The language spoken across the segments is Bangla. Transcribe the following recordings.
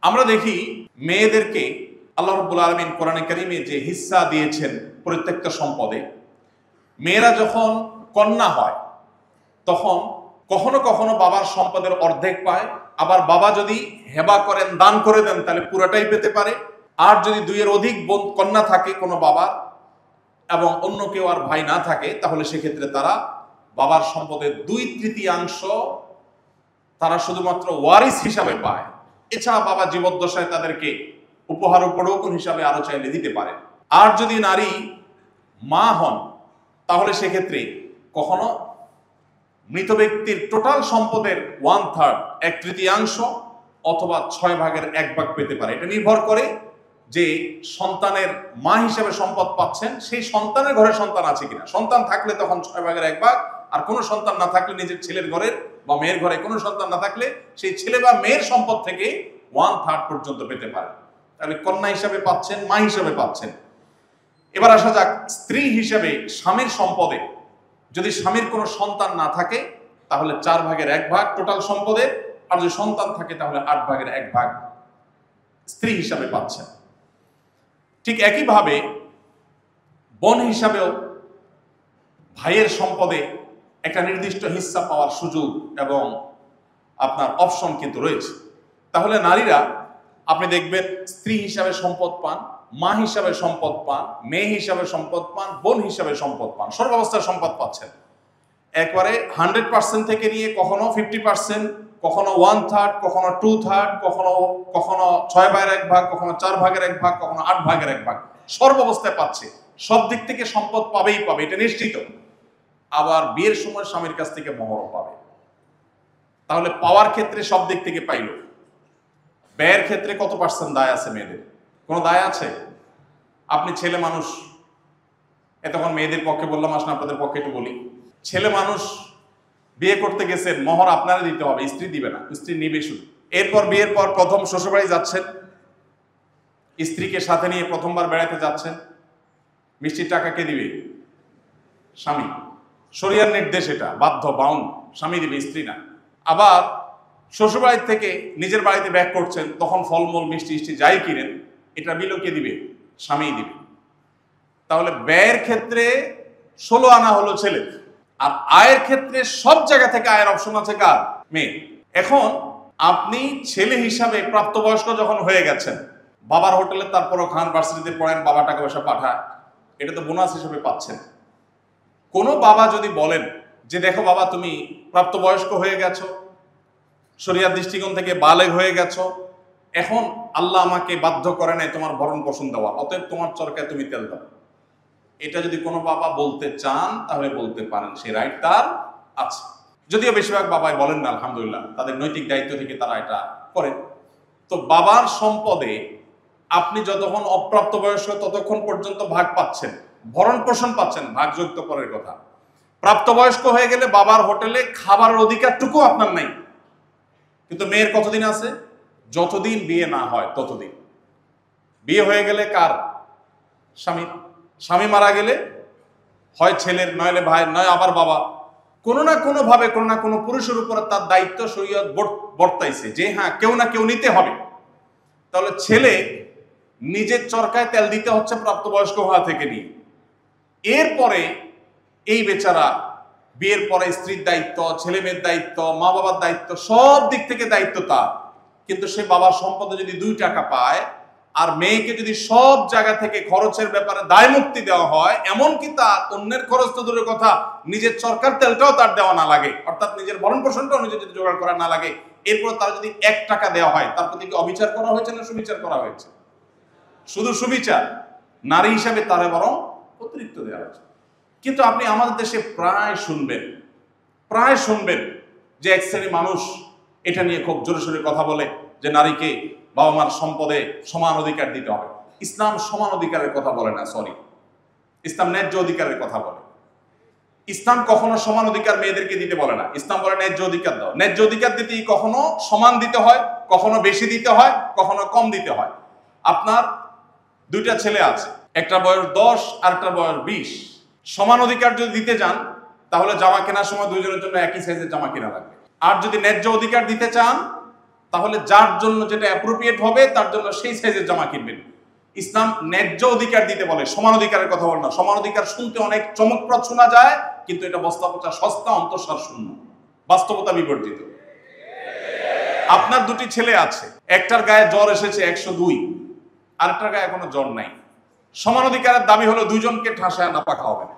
আমরা দেখি মেয়েদেরকে আল্লাহ রাব্বুল আলামিন কোরআনে কারীমে যে হিস্সা দিয়েছেন প্রত্যেকটা সম্পদে, মেয়েরা যখন কন্যা হয় তখন কখনো কখনো বাবার সম্পদের অর্ধেক পায়, আবার বাবা যদি হেবা করেন, দান করে দেন, তাহলে পুরোটাই পেতে পারে। আর যদি দুইয়ের অধিক কন্যা থাকে কোনো বাবার এবং অন্য কেউ আর ভাই না থাকে, তাহলে সেক্ষেত্রে তারা বাবার সম্পদের 2/3 তারা শুধুমাত্র ওয়ারিস হিসাবে পায়। এছাড়া বাবা জীবদ্দশায় তাদেরকে উপহার উপঢৌকন হিসাবে আরো চাইলে দিতে পারে। আর যদি নারী মা হন, তাহলে সেক্ষেত্রে কখনো মৃত ব্যক্তির টোটাল সম্পদের 1/3 1/3 অথবা 6/1 পেতে পারে। এটা নির্ভর করে যে সন্তানের মা হিসেবে সম্পদ পাচ্ছেন সেই সন্তানের ঘরে সন্তান আছে কিনা। সন্তান থাকলে তখন 6/1, আর কোনো সন্তান না থাকলে, নিজের ছেলের ঘরের বা মেয়ের ঘরে কোনো সন্তান না থাকলে সেই ছেলে বা মেয়ের সম্পদ থেকে 1/3 পর্যন্ত পেতে পারে। তাহলে কন্যা হিসাবে পাচ্ছেন, মা হিসাবে পাচ্ছেন। এবার আসা যাক স্ত্রী হিসেবে স্বামীর সম্পদে। যদি স্বামীর কোনো সন্তান না থাকে তাহলে 4/1 টোটাল সম্পদের, আর যদি সন্তান থাকে তাহলে 8/1 স্ত্রী হিসাবে পাচ্ছেন। ঠিক একইভাবে বোন হিসাবেও ভাইয়ের সম্পদে একটা নির্দিষ্ট হিস্সা পাওয়ার সুযোগ এবং আপনার অপশন কিন্তু রয়েছে। তাহলে নারীরা আপনি দেখবেন স্ত্রী হিসাবে সম্পদ পান, মা হিসাবে সম্পদ পান, মেয়ে হিসাবে সম্পদ পান, বোন হিসাবে সম্পদ পান, সর্বাবস্থায় সম্পদ পাচ্ছেন। একবারে 100% থেকে নিয়ে কখনো 50%, কখনো 1/3, কখনো 2/3, কখনো 6/1, কখনো 4/1, কখনো 8/1, সর্বাবস্থায় পাচ্ছে। সব দিক থেকে সম্পদ পাবেই পাবে, এটা নিশ্চিত। আবার বিয়ের সময় স্বামীর কাছ থেকে মোহরও পাবে। তাহলে পাওয়ার ক্ষেত্রে সব দিক থেকে পাইল। ব্যয়ের ক্ষেত্রে কত % দায় আছে মেয়েদের? কোনো দায় আছে? আপনি ছেলে মানুষ, এতক্ষণ মেয়েদের পক্ষে বললাম, আসলে আপনাদের পক্ষে একটু বলি। ছেলে মানুষ বিয়ে করতে গেছেন, মোহর আপনারা দিতে হবে, স্ত্রী দিবে না, স্ত্রী নিবে শুধু। এরপর বিয়ের পর প্রথম শ্বশুরবাড়ি যাচ্ছেন, স্ত্রীকে সাথে নিয়ে প্রথমবার বেড়াতে যাচ্ছেন, মিষ্টির টাকা কে দিবে? স্বামী। শরিয়ার নির্দেশ, এটা বাধ্য, বাউন্ড, স্বামী দিবে, স্ত্রী না। আবার শ্বশুরবাড়ি থেকে নিজের বাড়িতে ব্যাক করছেন, তখন ফলমূল মিষ্টি যাই কিনেন, এটা বিলও কে দিবে? স্বামী দিবে। তাহলে ব্যয়ের ক্ষেত্রে 16 আনা হলো ছেলে, আর আয়ের ক্ষেত্রে সব জায়গা থেকে আয়ের অপশন আছে কার? মেয়ে। এখন আপনি ছেলে হিসাবে প্রাপ্তবয়স্ক যখন হয়ে গেছেন, বাবার হোটেলে তারপরও খান, ভার্সিটিতে পড়েন, বাবা টাকা পয়সা পাঠায়, এটা তো বোনাস হিসেবে পাচ্ছেন। কোনো বাবা যদি বলেন যে দেখো বাবা, তুমি প্রাপ্তবয়স্ক হয়ে গেছো, শরিয়ার দৃষ্টিকোণ থেকে বালেগ হয়ে গেছো, এখন আল্লাহ আমাকে বাধ্য করে নাই তোমার ভরণ পোষণ দেওয়া, অতএব তোমার চরকায় তুমি তেল দাও, এটা যদি কোনো বাবা বলতে চান তাহলে বলতে পারেন, সেই রাইট তার আছে। যদিও বেশিরভাগ বাবাই বলেন না, আলহামদুলিল্লাহ, তাদের নৈতিক দায়িত্ব থেকে তারা এটা করেন। তো বাবার সম্পদে আপনি যতক্ষণ অপ্রাপ্তবয়স্ক ততক্ষণ পর্যন্ত ভাগ পাচ্ছেন, ভরণ পোষণ পাচ্ছেন, ভাগযোগ তো পরের কথা। প্রাপ্তবয়স্ক হয়ে গেলে বাবার হোটেলে খাবারের অধিকারটুকু আপনার নাই। কিন্তু মেয়ের কতদিন আছে? যতদিন বিয়ে না হয় ততদিন। বিয়ে হয়ে গেলে কার? স্বামীর। স্বামী মারা গেলে হয় ছেলের, নইলে ভাইয়ের, নয় আবার বাবা। কোনো না কোনো ভাবে কোনো না কোনো পুরুষের উপরে তার দায়িত্ব শরীয়ত বর্তাইছে যে হ্যাঁ, কেউ না কেউ নিতে হবে। তাহলে ছেলে নিজের চরকায় তেল দিতে হচ্ছে প্রাপ্তবয়স্ক হওয়া থেকে নিয়ে। এরপরে এই বেচারা বিয়ের পরে স্ত্রীর দায়িত্ব, ছেলে মেয়ের দায়িত্ব, মা বাবার দায়িত্ব, সব দিক থেকে দায়িত্ব তার। কিন্তু সে বাবার সম্পদে যদি 2 টাকা পায়, আর মেয়েকে যদি সব জায়গা থেকে খরচের ব্যাপারে দায় মুক্তি দেওয়া হয়, এমনকি তার অন্যের খরচ তো দূরের কথা, নিজের চরকার তেলটাও তার দেওয়া না লাগে, অর্থাৎ নিজের ভরণ পোষণটাও নিজে যদি জোগাড় করা না লাগে, এরপর তার যদি 1 টাকা দেওয়া হয়, তার প্রতি কি অবিচার করা হয়েছে না সুবিচার করা হয়েছে? শুধু সুবিচার। নারী হিসাবে তারে বরং অতিরিক্ত দেওয়া হয়েছে। কিন্তু আপনি আমাদের দেশে প্রায় শুনবেন যে এক শ্রেণী মানুষ এটা নিয়ে খুব জোরে সোরে কথা বলে যে নারীকে বাবা মার সম্পদে সমান অধিকার দিতে হবে। ইসলাম সমান অধিকারের কথা বলে না, সরি, ইসলাম ন্যায্য অধিকারের কথা বলে। ইসলাম কখনো সমান অধিকার মেয়েদেরকে দিতে বলে না, ইসলাম বলে ন্যায্য অধিকার দাও। ন্যায্য অধিকার দিতেই কখনো সমান দিতে হয়, কখনো বেশি দিতে হয়, কখনো কম দিতে হয়। আপনার 2টা ছেলে আছে, একটা বয়স 10 আর একটা বয়স 20। সমান অধিকার যদি দিতে যান তাহলে জামা কেনার সময় দুইজনের জন্য একই সাইজের জামা কেনা লাগবে। আর যদি ন্যায্য অধিকার দিতে চান তাহলে যার জন্য যেটা অ্যাপ্রোপ্রিয়েট হবে তার জন্য সেই সাইজের জামা কিনবেন। ইসলাম ন্যায্য অধিকার দিতে বলে, সমান অধিকারের কথা বলে না। সমান অধিকার শুনতে অনেক চমকপ্রদ শোনা যায়, কিন্তু এটা বাস্তবতা সস্তা, অন্তঃসার শূন্য, বাস্তবতা বিবর্জিত। আপনার দুটি ছেলে আছে, একটার গায়ে জ্বর এসেছে 102, আরেকটার গায়ে এখনো জ্বর নাই। সমান অধিকারের দাবি হলো দুইজনকে ঠাসায় নাপা খাওয়াবেন,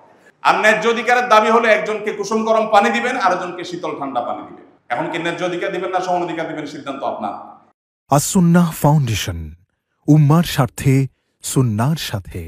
আর ন্যায্য অধিকারের দাবি হলো একজনকে কুসুম গরম পানি দিবেন, আরেকজনকে শীতল ঠান্ডা পানি দিবেন। এখন কি ন্যায্য অধিকার দিবেন না সমান অধিকার দিবেন, সিদ্ধান্ত আপনার। আসুন্নাহ ফাউন্ডেশন, উম্মার স্বার্থে সুন্নাহর সাথে।